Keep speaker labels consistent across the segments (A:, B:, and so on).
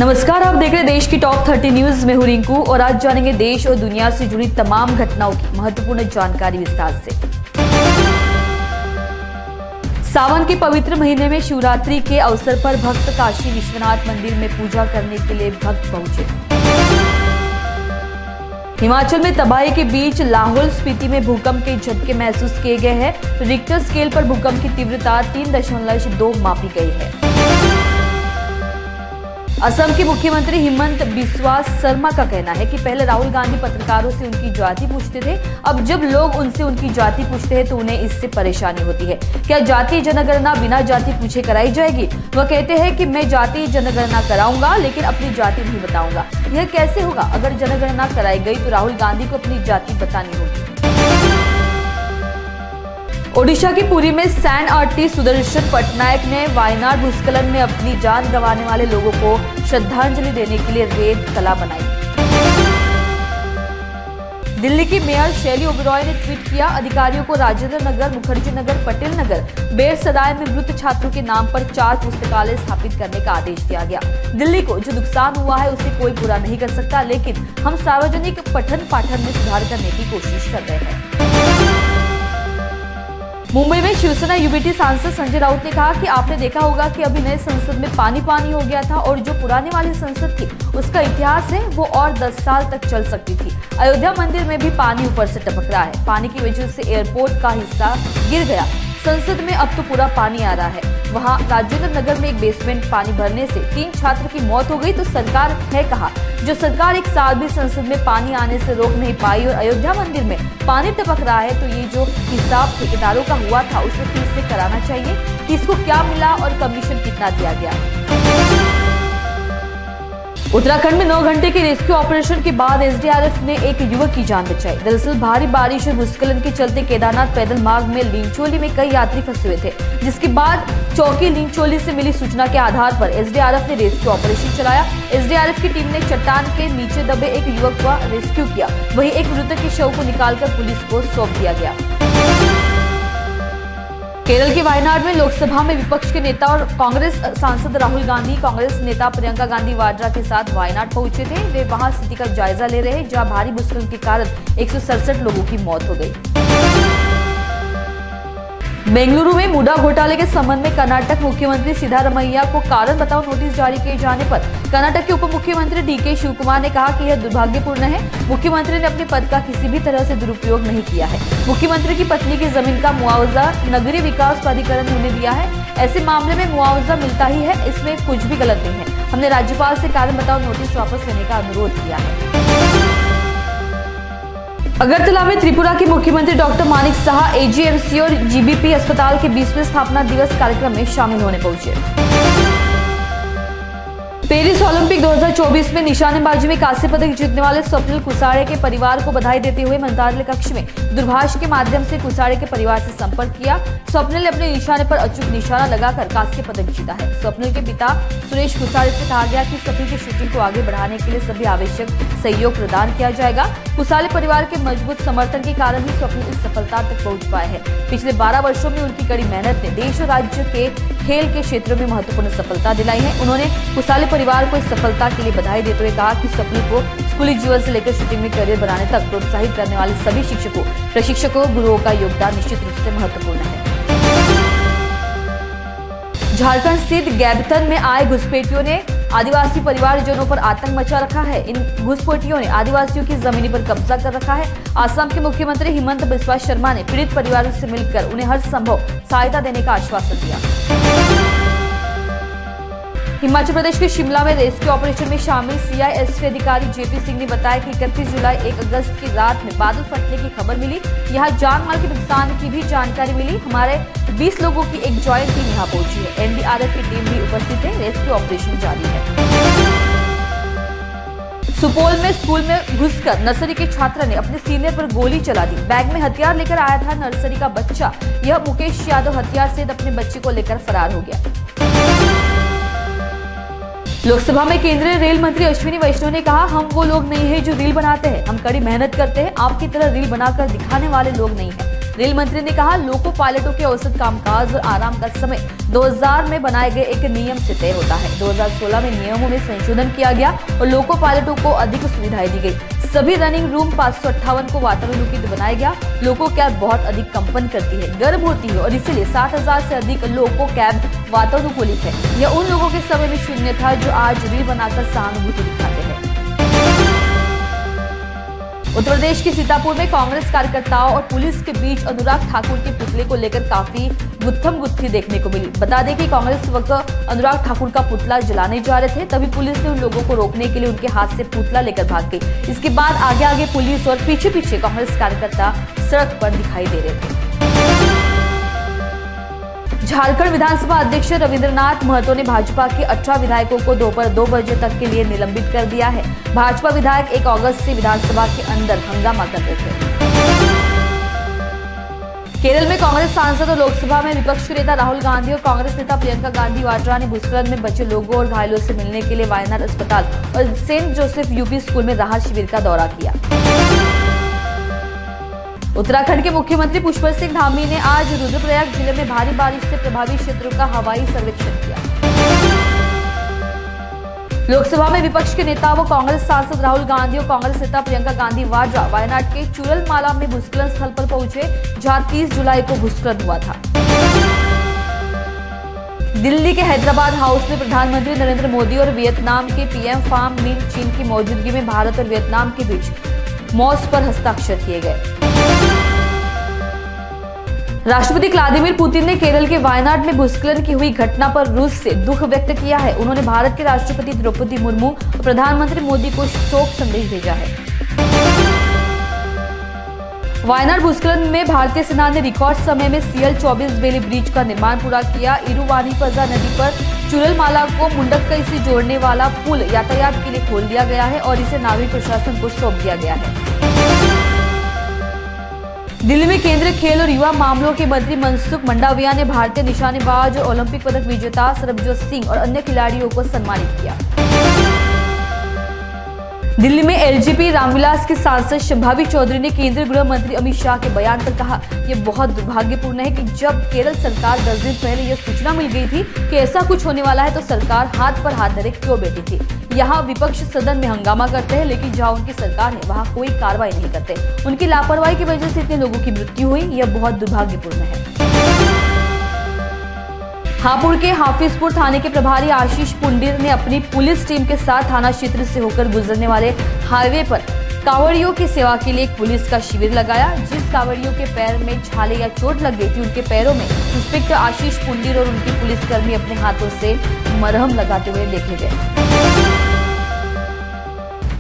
A: नमस्कार, आप देख रहे हैं देश की टॉप 30 न्यूज में हूं रिंकू और आज जानेंगे देश और दुनिया से जुड़ी तमाम घटनाओं की महत्वपूर्ण जानकारी विस्तार से। सावन के पवित्र महीने में शिवरात्रि के अवसर पर भक्त काशी विश्वनाथ मंदिर में पूजा करने के लिए भक्त पहुंचे। हिमाचल में तबाही के बीच लाहौल स्पीति में भूकंप के झटके महसूस किए गए हैं। रिक्टर स्केल पर भूकंप की तीव्रता 3.2 मापी गई है। असम के मुख्यमंत्री हिमंत बिस्वा शर्मा का कहना है कि पहले राहुल गांधी पत्रकारों से उनकी जाति पूछते थे, अब जब लोग उनसे उनकी जाति पूछते हैं तो उन्हें इससे परेशानी होती है। क्या जातीय जनगणना बिना जाति पूछे कराई जाएगी? वह कहते हैं कि मैं जातीय जनगणना कराऊंगा लेकिन अपनी जाति नहीं बताऊंगा। यह कैसे होगा? अगर जनगणना कराई गई तो राहुल गांधी को अपनी जाति बतानी होगी। ओडिशा की पुरी में सैन्य आर्टिस्ट सुदर्शन पटनायक ने वायनाड भूस्खलन में अपनी जान गंवाने वाले लोगों को श्रद्धांजलि देने के लिए रेत कला बनाई। दिल्ली की मेयर शैली ओबेरॉय ने ट्वीट किया, अधिकारियों को राजेंद्र नगर, मुखर्जी नगर, पटेल नगर, बेरसराय में मृत छात्रों के नाम पर 4 पुस्तकालय स्थापित करने का आदेश दिया गया। दिल्ली को जो नुकसान हुआ है उसे कोई पूरा नहीं कर सकता, लेकिन हम सार्वजनिक पठन पाठन में सुधार करने की कोशिश कर रहे हैं। मुंबई में शिवसेना यूबीटी सांसद संजय राउत ने कहा कि आपने देखा होगा कि अभी नए संसद में पानी पानी हो गया था और जो पुराने वाली संसद थी उसका इतिहास है वो और 10 साल तक चल सकती थी। अयोध्या मंदिर में भी पानी ऊपर से टपक रहा है। पानी की वजह से एयरपोर्ट का हिस्सा गिर गया। संसद में अब तो पूरा पानी आ रहा है। वहां राजेंद्र नगर में एक बेसमेंट पानी भरने से 3 छात्र की मौत हो गई तो सरकार है कहा। जो सरकार 1 साल भी संसद में पानी आने से रोक नहीं पाई और अयोध्या मंदिर में पानी टपक रहा है तो ये जो हिसाब ठेकेदारों का हुआ था उसे फिर से कराना चाहिए कि इसको क्या मिला और कमीशन कितना दिया गया। उत्तराखंड में 9 घंटे के रेस्क्यू ऑपरेशन के बाद एसडीआरएफ ने एक युवक की जान बचाई। दरअसल भारी बारिश और भूस्खलन के चलते केदारनाथ पैदल मार्ग में लिंचोली में कई यात्री फंसे हुए थे, जिसके बाद चौकी लिंचोली से मिली सूचना के आधार पर एसडीआरएफ ने रेस्क्यू ऑपरेशन चलाया। एसडीआरएफ की टीम ने चट्टान के नीचे दबे एक युवक का रेस्क्यू किया। वहीं एक मृतक के शव को निकालकर पुलिस को सौंप दिया गया। केरल के वायनाड में लोकसभा में विपक्ष के नेता और कांग्रेस सांसद राहुल गांधी कांग्रेस नेता प्रियंका गांधी वाड्रा के साथ वायनाड पहुंचे थे। वे वहां स्थिति का जायजा ले रहे हैं, जहां भारी भूस्खलन के कारण 167 लोगों की मौत हो गई। बेंगलुरु में मुडा घोटाले के संबंध में कर्नाटक मुख्यमंत्री सिद्धारमैया को कारण बताओ नोटिस जारी किए जाने पर कर्नाटक के उप मुख्यमंत्री डीके शिवकुमार ने कहा कि यह दुर्भाग्यपूर्ण है। मुख्यमंत्री ने अपने पद का किसी भी तरह से दुरुपयोग नहीं किया है। मुख्यमंत्री की पत्नी की जमीन का मुआवजा नगरीय विकास प्राधिकरण ने उन्हें दिया है। ऐसे मामले में मुआवजा मिलता ही है, इसमें कुछ भी गलत नहीं है। हमने राज्यपाल से कारण बताओ नोटिस वापस लेने का अनुरोध किया है। अगरतला में त्रिपुरा के मुख्यमंत्री डॉक्टर मानिक साहा एजीएमसी और जीबीपी अस्पताल के 20वें स्थापना दिवस कार्यक्रम में शामिल होने पहुंचे। पेरिस ओलंपिक 2024 में निशानेबाजी में कांस्य पदक जीतने वाले स्वप्निल कुसाड़े के परिवार को बधाई देते हुए मंत्रालय कक्ष में दूरभाष के माध्यम से कुसाड़े के परिवार से संपर्क किया। स्वप्निल ने अपने निशाने पर अचूक निशाना लगाकर कांस्य पदक जीता है। स्वप्निल के पिता सुरेश कुसाड़े से कहा गया कि स्वप्निल की शूटिंग को आगे बढ़ाने के लिए सभी आवश्यक सहयोग प्रदान किया जाएगा। कुसाड़े परिवार के मजबूत समर्थन के कारण ही स्वप्निल इस सफलता तक पहुंच पाए हैं। पिछले 12 वर्षों में उनकी कड़ी मेहनत ने देश और राज्य के खेल के क्षेत्रों में महत्वपूर्ण सफलता दिलाई है। उन्होंने कुसाले परिवार को इस सफलता के लिए बधाई देते हुए कहा कि स्वप्निल को स्कूली जीवन से लेकर शूटिंग में करियर बनाने तक प्रोत्साहित करने वाले सभी शिक्षकों, प्रशिक्षकों, गुरुओं का योगदान निश्चित रूप से महत्वपूर्ण है। झारखंड स्थित गैबतन में आए घुसपैठियों ने आदिवासी परिवारजनों पर आतंक मचा रखा है। इन घुसपैठियों ने आदिवासियों की जमीनी पर कब्जा कर रखा है। असम के मुख्यमंत्री हिमंत बिस्वा शर्मा ने पीड़ित परिवारों से मिलकर उन्हें हर संभव सहायता देने का आश्वासन दिया। हिमाचल प्रदेश के शिमला में रेस्क्यू ऑपरेशन में शामिल सीआईएसएफ अधिकारी जेपी सिंह ने बताया कि 31 जुलाई 1 अगस्त की रात में बादल फटने की खबर मिली। यहां जान माल के नुकसान की भी जानकारी मिली। हमारे 20 लोगों की एक जॉइंट टीम यहां पहुंची है। एनडीआरएफ की टीम भी उपस्थित है। रेस्क्यू ऑपरेशन जारी है। सुपौल में स्कूल में घुसकर नर्सरी के छात्र ने अपने सीनियर पर गोली चला दी। बैग में हथियार लेकर आया था नर्सरी का बच्चा। यह मुकेश यादव हथियार से अपने बच्चे को लेकर फरार हो गया। लोकसभा में केंद्रीय रेल मंत्री अश्विनी वैष्णव ने कहा, हम वो लोग नहीं है जो रील बनाते हैं, हम कड़ी मेहनत करते हैं। आपकी तरह रील बनाकर दिखाने वाले लोग नहीं है। रेल मंत्री ने कहा, लोको पायलटों के औसत कामकाज और आराम का समय 2000 में बनाए गए एक नियम से तय होता है। 2016 में नियमों में संशोधन किया गया और लोको पायलटों को अधिक सुविधाएं दी गई। सभी रनिंग रूम 558 को वातानुकूलित बनाया गया। लोको कैब बहुत अधिक कंपन करती है, गर्म होती है और इसीलिए 60,000 से अधिक लोको कैब वातानुकूलित है। यह उन लोगों के समय में शून्य था जो आज रील बनाकर सहानुभूति दिखाते हैं। उत्तर प्रदेश के सीतापुर में कांग्रेस कार्यकर्ताओं और पुलिस के बीच अनुराग ठाकुर के पुतले को लेकर काफी गुत्थम-गुत्थी देखने को मिली। बता दें कि कांग्रेस वक्त अनुराग ठाकुर का पुतला जलाने जा रहे थे, तभी पुलिस ने उन लोगों को रोकने के लिए उनके हाथ से पुतला लेकर भाग गई। इसके बाद आगे आगे पुलिस और पीछे पीछे कांग्रेस कार्यकर्ता सड़क पर दिखाई दे रहे थे। झारखंड विधानसभा अध्यक्ष रविंद्रनाथ महतो ने भाजपा के 18 विधायकों को दोपहर 2 बजे तक के लिए निलंबित कर दिया है। भाजपा विधायक 1 अगस्त से विधानसभा के अंदर हंगामा कर रहे थे। केरल में कांग्रेस सांसद और लोकसभा में विपक्ष के नेता राहुल गांधी और कांग्रेस नेता प्रियंका गांधी वाड्रा ने भूस्खलन में बचे लोगों और घायलों से मिलने के लिए वायनाड अस्पताल और सेंट जोसेफ यूपी स्कूल में राहत शिविर का दौरा किया। उत्तराखंड के मुख्यमंत्री पुष्कर सिंह धामी ने आज रुद्रप्रयाग जिले में भारी बारिश से प्रभावित क्षेत्रों का हवाई सर्वेक्षण किया। लोकसभा में विपक्ष के नेता व कांग्रेस सांसद राहुल गांधी और कांग्रेस नेता प्रियंका गांधी वाड्रा वायनाड के चुरलमाला में भूस्खलन स्थल पर पहुंचे, जहां 30 जुलाई को भूस्खलन हुआ था। दिल्ली के हैदराबाद हाउस में प्रधानमंत्री नरेंद्र मोदी और वियतनाम के पीएम फाम मिन चिन की मौजूदगी में भारत और वियतनाम के बीच मौस पर हस्ताक्षर किए गए। राष्ट्रपति व्लादिमीर पुतिन ने केरल के वायनाड में भूस्खलन की हुई घटना पर रूस से दुख व्यक्त किया है। उन्होंने भारत के राष्ट्रपति द्रौपदी मुर्मू और प्रधानमंत्री मोदी को शोक संदेश भेजा है। वायनाड भूस्खलन में भारतीय सेना ने रिकॉर्ड समय में CL-24 बेली ब्रिज का निर्माण पूरा किया। इरुवानीपजा नदी पर चुरलमाला को मुंडक्कई से जोड़ने वाला पुल यातायात के लिए खोल दिया गया है और इसे नागरिक प्रशासन को सौंप दिया गया है। दिल्ली में केंद्रीय खेल और युवा मामलों के मंत्री मनसुख मंडाविया ने भारतीय निशानेबाज और ओलंपिक पदक विजेता सरबजोत सिंह और अन्य खिलाड़ियों को सम्मानित किया। दिल्ली में एलजेपी रामविलास के सांसद शंभावी चौधरी ने केंद्रीय गृह मंत्री अमित शाह के बयान पर कहा, यह बहुत दुर्भाग्यपूर्ण है कि जब केरल सरकार 10 दिन पहले यह सूचना मिल गई थी कि ऐसा कुछ होने वाला है तो सरकार हाथ पर हाथ धरे क्यों बैठी थी। यहाँ विपक्ष सदन में हंगामा करते हैं, लेकिन जहाँ उनकी सरकार है वहाँ कोई कार्रवाई नहीं करते। उनकी लापरवाही की वजह से इतने लोगों की मृत्यु हुई, यह बहुत दुर्भाग्यपूर्ण है। हापुड़ के हाफिजपुर थाने के प्रभारी आशीष पुंडीर ने अपनी पुलिस टीम के साथ थाना क्षेत्र से होकर गुजरने वाले हाईवे पर कांवड़ियों की सेवा के लिए एक पुलिस का शिविर लगाया। जिस कांवड़ियों के पैर में छाले या चोट लग गई थी, उनके पैरों में इंस्पेक्टर आशीष पुंडीर और उनकी पुलिसकर्मी अपने हाथों से मरहम लगाते हुए देखे गए।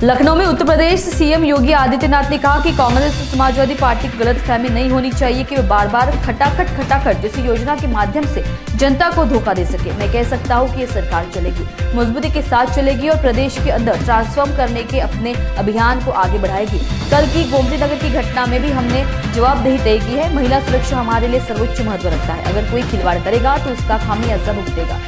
A: लखनऊ में उत्तर प्रदेश सीएम योगी आदित्यनाथ ने कहा कि कांग्रेस और समाजवादी पार्टी की गलतफहमी नहीं होनी चाहिए कि वे बार बार खटाखट जैसी योजना के माध्यम से जनता को धोखा दे सके। मैं कह सकता हूं कि ये सरकार चलेगी, मजबूती के साथ चलेगी और प्रदेश के अंदर ट्रांसफॉर्म करने के अपने अभियान को आगे बढ़ाएगी। कल की गोमती नगर की घटना में भी हमने जवाबदेही तय की है। महिला सुरक्षा हमारे लिए सर्वोच्च महत्व रखता है। अगर कोई खिलवाड़ करेगा तो उसका खामियाजा भुगतेगा।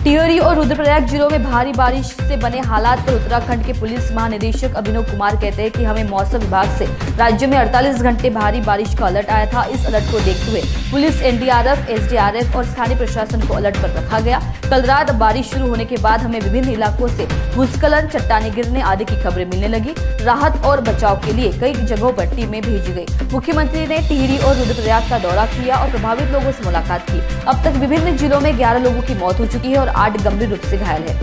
A: टिहरी और रुद्रप्रयाग जिलों में भारी बारिश से बने हालात पर उत्तराखंड के पुलिस महानिदेशक अभिनव कुमार कहते हैं कि हमें मौसम विभाग से राज्य में 48 घंटे भारी बारिश का अलर्ट आया था। इस अलर्ट को देखते हुए पुलिस, एनडीआरएफ, एसडीआरएफ और स्थानीय प्रशासन को अलर्ट पर रखा गया। कल रात बारिश शुरू होने के बाद हमें विभिन्न इलाकों से भूस्खलन, चट्टाने गिरने आदि की खबरें मिलने लगी। राहत और बचाव के लिए कई जगहों पर टीमें भेजी गई। मुख्यमंत्री ने टिहरी और रुद्रप्रयाग का दौरा किया और प्रभावित लोगों से मुलाकात की। अब तक विभिन्न जिलों में 11 लोगों की मौत हो चुकी है और 8 गंभीर रूप से घायल है।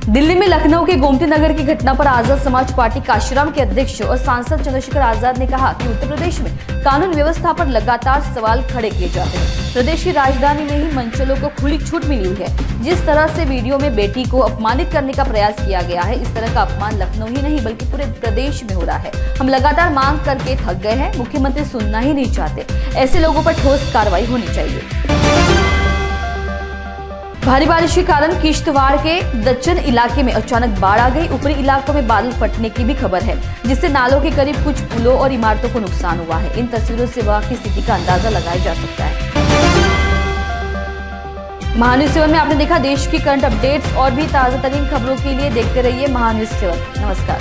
A: दिल्ली में लखनऊ के गोमती नगर की घटना पर आजाद समाज पार्टी काशीराम के अध्यक्ष और सांसद चंद्रशेखर आजाद ने कहा कि उत्तर प्रदेश में कानून व्यवस्था पर लगातार सवाल खड़े किए जाते हैं। प्रदेश की राजधानी में ही मंचलों को खुली छूट मिली हुई है। जिस तरह से वीडियो में बेटी को अपमानित करने का प्रयास किया गया है, इस तरह का अपमान लखनऊ ही नहीं बल्कि पूरे प्रदेश में हो रहा है। हम लगातार मांग करके थक गए हैं। मुख्यमंत्री सुनना ही नहीं चाहते। ऐसे लोगों पर ठोस कार्रवाई होनी चाहिए। भारी बारिश के कारण किश्तवाड़ के दच्चन इलाके में अचानक बाढ़ आ गई। ऊपरी इलाकों में बादल फटने की भी खबर है, जिससे नालों के करीब कुछ पुलों और इमारतों को नुकसान हुआ है। इन तस्वीरों से वहां की स्थिति का अंदाजा लगाया जा सकता है। महान्यूज 7 में आपने देखा देश की करंट अपडेट्स और भी ताजा तरीन खबरों के लिए देखते रहिए महान्यूज 7। नमस्कार।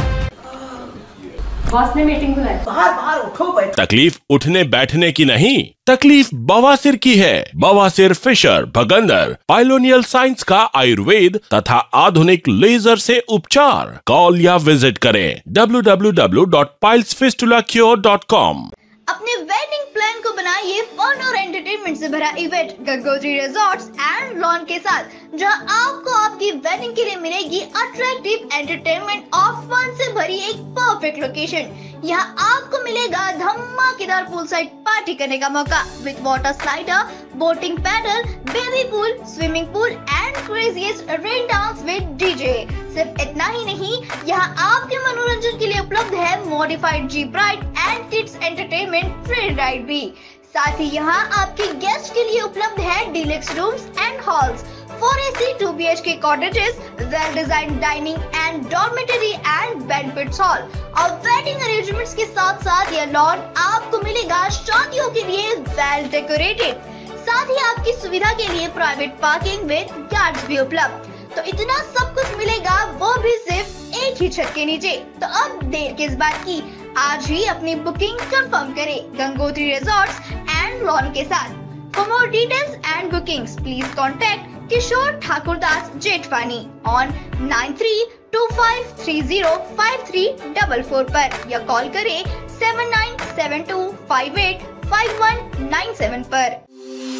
B: बॉस ने मीटिंग बुलाई।
C: बाहर उठो बैठो।
D: तकलीफ उठने बैठने की नहीं, तकलीफ बवासीर की है। बवासीर, फिशर, भगंदर, पाइलोनियल साइंस का आयुर्वेद तथा आधुनिक लेजर से उपचार। कॉल या विजिट करें www.pilesfistulacure.com।
E: अपने वेडिंग प्लान को बनाइए फन और एंटरटेनमेंट से भरा event Gangotri resorts and lawn के साथ, जहां आपको आपकी वेडिंग के लिए मिलेगी अट्रैक्टिव एंटरटेनमेंट और फन से भरी एक परफेक्ट लोकेशन। यहाँ आपको मिलेगा धमाकेदार पूल साइड पार्टी करने का मौका with water slider, boating pedal, baby pool, swimming pool and craziest rain dance with DJ. सिर्फ इतना ही नहीं, यहाँ आपके मनोरंजन के लिए उपलब्ध है modified jeep ride and kids entertainment free ride भी। साथ ही यहाँ आपके गेस्ट के लिए उपलब्ध है deluxe rooms and halls, 4AC 2BHK cottages, well-designed dining and dormitory and banquet hall और वेडिंग अरेंजमेंट्स के साथ साथ यह लॉन आपको मिलेगा शादियों के लिए वेल डेकोरेटेड। साथ ही आपकी सुविधा के लिए प्राइवेट पार्किंग विद गार्ड्स भी उपलब्ध। तो इतना सब कुछ मिलेगा, वो भी सिर्फ एक ही छत के नीचे। तो अब देर किस बात की, आज ही अपनी बुकिंग कंफर्म करें गंगोत्री रिजॉर्ट्स एंड लॉन के साथ। For more details and bookings, please contact Kishore Thakurdas Jetwani on 9325305344 पर या कॉल करें 7972585197 पर।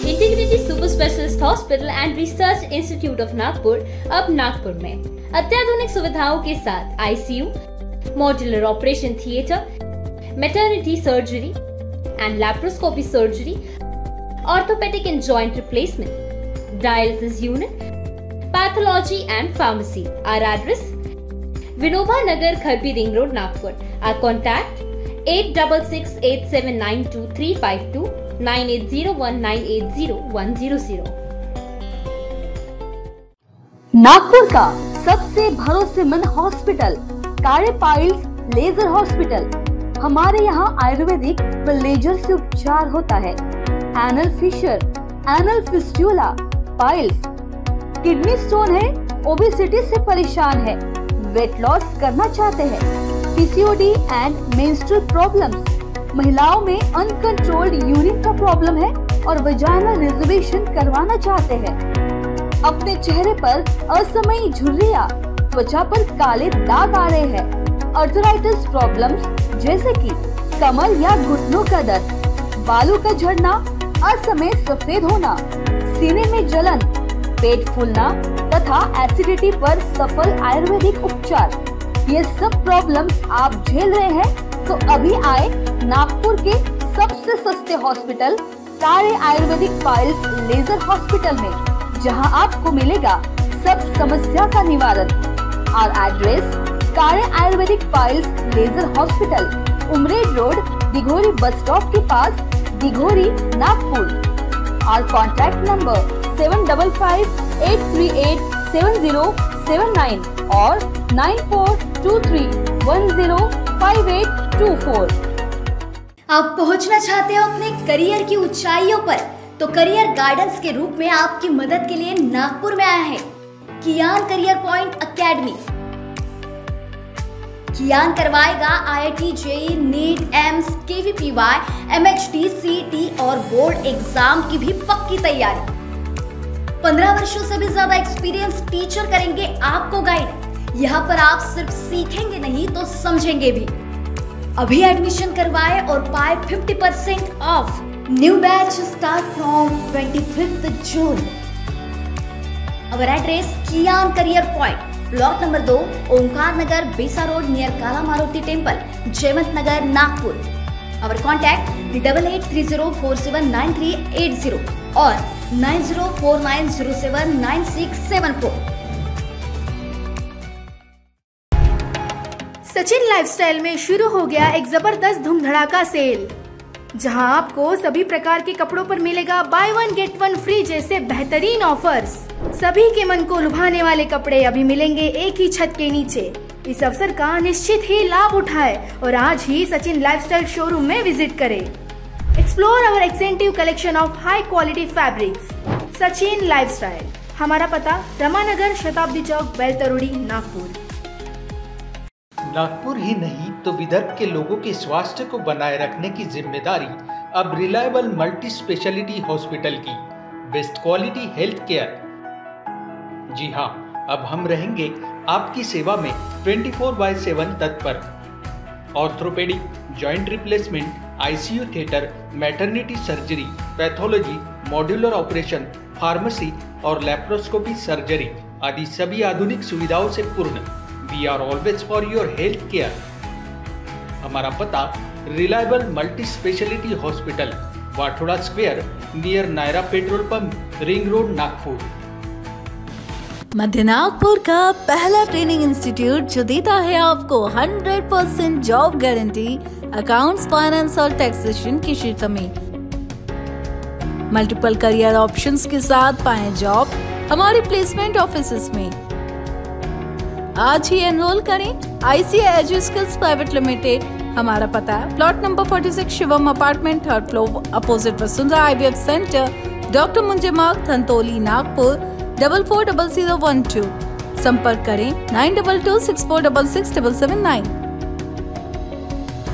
F: Integrated super specialist hospital and research institute of Nagpur अब नागपुर में अत्याधुनिक सुविधाओं के साथ ICU, modular operation theatre, maternity surgery and laparoscopy surgery, orthopaedic and joint replacement, dialysis unit, pathology and pharmacy. Our address: Vinoba Nagar, Kharbi Ring Road, Nagpur. Our contact: 8668792352 9801980100।
A: Nagpur का सबसे भरोसेमंद hospital कार्य पाइल्स लेजर हॉस्पिटल। हमारे यहाँ आयुर्वेदिक व laser से उपचार होता है। Anal fissure, anal fistula, piles, kidney stone है, ओबेसिटी से परेशान है, वेट लॉस करना चाहते हैं, PCOD एंड मेंस्ट्रुअल प्रॉब्लम्स, महिलाओं में अनकंट्रोल्ड यूरिन का प्रॉब्लम है और वजाइनल रिजर्वेशन करवाना चाहते हैं, अपने चेहरे पर असमयी झुर्रियां, त्वचा पर काले दाग आ रहे हैं, अर्थराइटिस प्रॉब्लम्स जैसे कि कमर या घुटनों का दर्द, बालों का झड़ना, असमय सफेद होना, सीने में जलन, पेट फूलना तथा एसिडिटी पर सफल आयुर्वेदिक उपचार, ये सब प्रॉब्लम्स आप झेल रहे हैं तो अभी आए नागपुर के सबसे सस्ते हॉस्पिटल कार्य आयुर्वेदिक पाइल्स लेजर हॉस्पिटल में, जहां आपको मिलेगा सब समस्या का निवारण। और एड्रेस: कार्य आयुर्वेदिक piles laser hospital, Umred road, Dighori bus stop के पास, दिघोरी, नागपुर। और कॉन्टैक्ट नंबर 7558387079 और 9423105824।
E: आप पहुंचना चाहते हो अपने करियर की ऊंचाइयों पर, तो करियर गाइडेंस के रूप में आपकी मदद के लिए नागपुर में आया है कियान करियर पॉइंट अकेडमी। कियान करवाएगा IIT, JEE, NEET, AIIMS, KVPY, MHT, CET और बोर्ड एग्जाम की भी पक्की तैयारी। 15 वर्षों से भी ज्यादा एक्सपीरियंस टीचर करेंगे आपको गाइड। यहाँ पर आप सिर्फ सीखेंगे नहीं तो समझेंगे भी। अभी एडमिशन करवाए और पाए 50% off. New batch start from 25th June। Our address: Kiyan career point, block number 2, Omkar Nagar, Besa road near Kala Maruti temple, Jaywant Nagar, Nagpur. Our contact 8830479380 और 9049079674।
G: सचिन लाइफस्टाइल में शुरू हो गया एक जबरदस्त धूम धड़ाका सेल, जहां आपको सभी प्रकार के कपड़ों पर मिलेगा बाय 1 गेट 1 फ्री जैसे बेहतरीन ऑफर्स। सभी के मन को लुभाने वाले कपड़े अभी मिलेंगे एक ही छत के नीचे। इस अवसर का निश्चित ही लाभ उठाए और आज ही सचिन लाइफस्टाइल शोरूम में विजिट करें। Explore our extensive collection of high quality fabrics. Sachin lifestyle, हमारा पता रमानगर, शताब्दी चौक, बेलतरोड़ी, नागपुर।
B: नागपुर ही नहीं तो विदर्भ के लोगों के स्वास्थ्य को बनाए रखने की जिम्मेदारी अब रिलायबल मल्टी स्पेशलिटी हॉस्पिटल की। Best quality health care. जी हाँ, अब हम रहेंगे आपकी सेवा में 24/7 तत्पर। Orthopaedic, joint replacement, ICU theatre, maternity surgery, pathology, modular operation, pharmacy और लैप्रोस्कोपी सर्जरी आदि सभी आधुनिक सुविधाओं से पूर्ण। We are always for your health care. हमारा पता reliable multi speciality hospital, Wathoda square, near Nayara petrol pump, ring road, Nagpur.
C: मध्य नागपुर का पहला ट्रेनिंग इंस्टीट्यूट जो देता है आपको 100% जॉब गारंटी अकाउंट्स, फाइनेंस और टैक्सेशन के क्षेत्र में। मल्टीपल करियर ऑप्शंस के साथ पाएं जॉब हमारे प्लेसमेंट ऑफिसेस में। आज ही एनरोल करें ICI एजुस्किल्स प्राइवेट लिमिटेड। हमारा पता है plot number 46, Shivam apartment, 3rd floor, opposite Vasundhara IVF centre, doctor Munje Marg, Dhantoli, Nagpur 440012। संपर्क करें 9226466779।